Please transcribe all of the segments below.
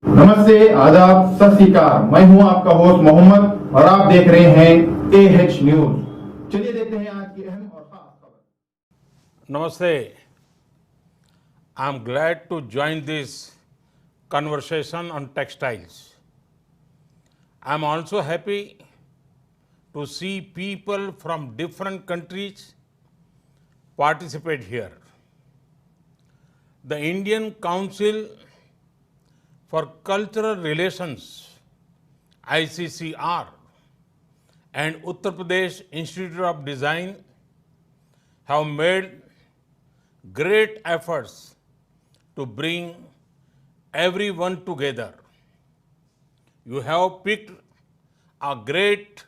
नमस्ते, आदाब, सत श्री अकाल। मैं हूं आपका होस्ट मोहम्मद और आप देख रहे हैं AH न्यूज। चलिए देखते हैं आज की अहम और खास खबर। Namaste. I'm glad to join this conversation on textiles. I'm also happy to see people from different countries participate here. The Indian Council for Cultural Relations, ICCR, and Uttar Pradesh Institute of Design have made great efforts to bring everyone together. You have picked a great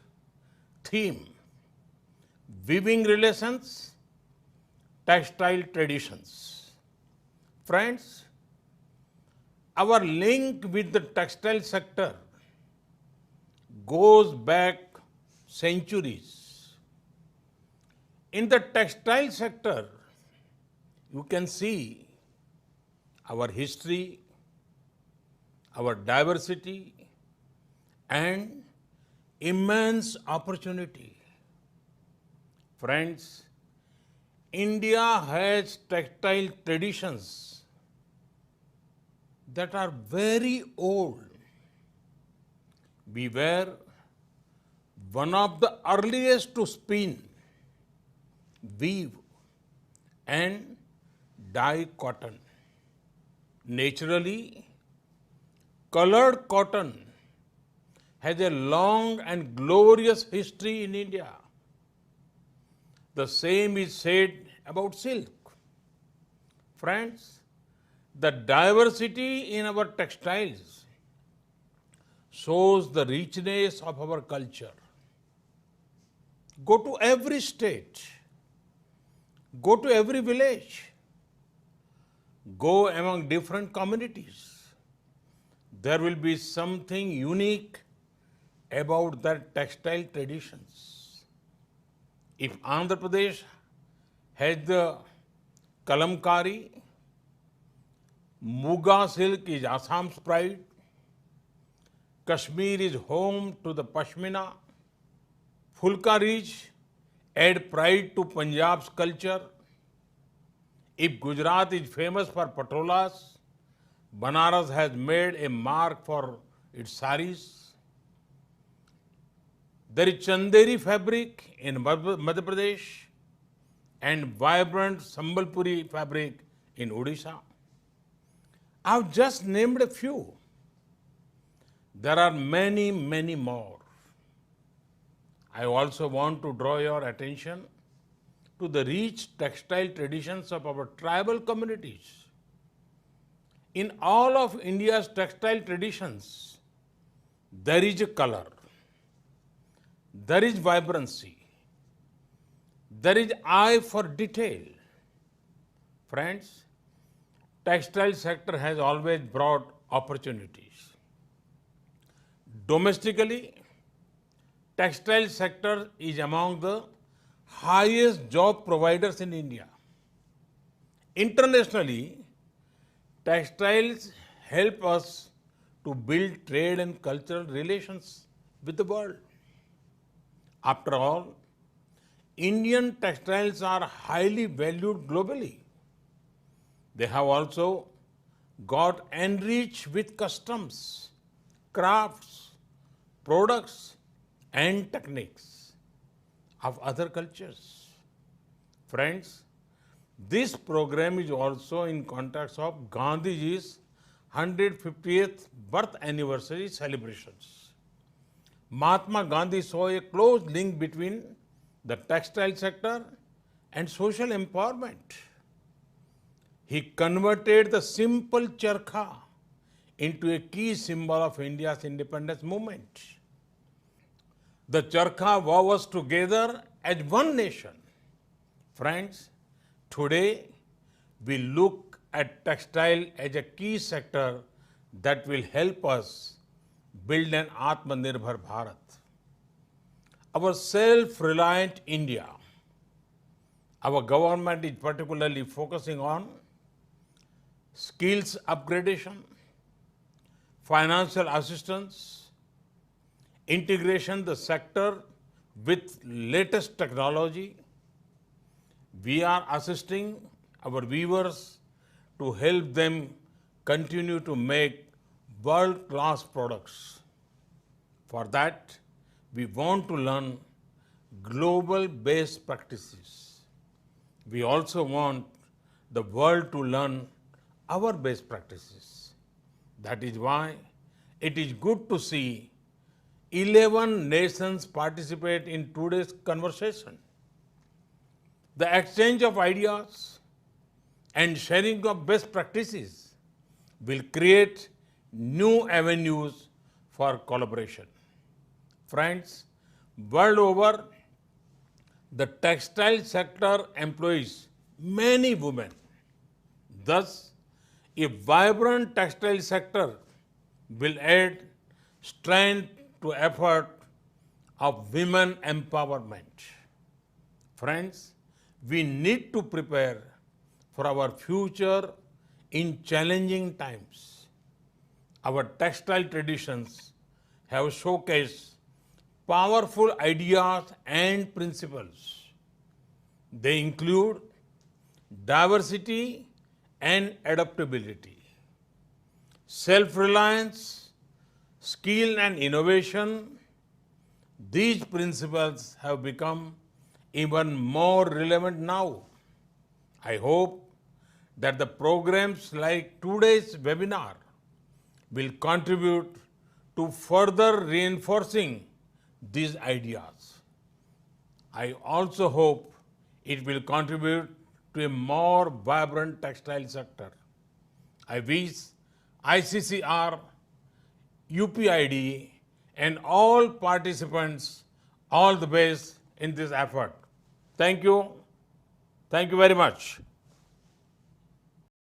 theme: weaving relations, textile traditions. Friends, our link with the textile sector goes back centuries. In the textile sector, you can see our history, our diversity, and immense opportunity. Friends, India has textile traditions that are very old. We were one of the earliest to spin, weave, and dye cotton. Naturally, colored cotton has a long and glorious history in India. The same is said about silk. Friends, the diversity in our textiles shows the richness of our culture. Go to every state, go to every village, go among different communities. There will be something unique about their textile traditions. If Andhra Pradesh has the Kalamkari, Muga silk is Assam's pride, Kashmir is home to the Pashmina, Fulka Ridge add pride to Punjab's culture. If Gujarat is famous for patolas, Banaras has made a mark for its saris. There is Chanderi fabric in Madhya Pradesh and vibrant Sambalpuri fabric in Odisha. I've just named a few. There are many, many more. I also want to draw your attention to the rich textile traditions of our tribal communities. In all of India's textile traditions, there is a color, there is vibrancy, there is eye for detail. Friends, textile sector has always brought opportunities. Domestically, textile sector is among the highest job providers in India. Internationally, textiles help us to build trade and cultural relations with the world. After all, Indian textiles are highly valued globally. They have also got enriched with customs, crafts, products, and techniques of other cultures. Friends, this program is also in context of Gandhiji's 150th birth anniversary celebrations. Mahatma Gandhi saw a close link between the textile sector and social empowerment. He converted the simple charkha into a key symbol of India's independence movement. The charkha wove us together as one nation. Friends, today we look at textile as a key sector that will help us build an Atmanirbhar Bharat. Our self-reliant India, our government is particularly focusing on skills upgradation, financial assistance, integration the sector with latest technology. We are assisting our weavers to help them continue to make world-class products. For that, we want to learn global best practices. We also want the world to learn our best practices. That is why it is good to see 11 nations participate in today's conversation. The exchange of ideas and sharing of best practices will create new avenues for collaboration. Friends, world over, the textile sector employs many women. Thus, a vibrant textile sector will add strength to effort of women empowerment. Friends, we need to prepare for our future in challenging times. Our textile traditions have showcased powerful ideas and principles. They include diversity and adaptability, self-reliance, skill and innovation. These principles have become even more relevant now. I hope that the programs like today's webinar will contribute to further reinforcing these ideas. I also hope it will contribute to a more vibrant textile sector. I wish ICCR, UPID, and all participants all the best in this effort. Thank you. Thank you very much.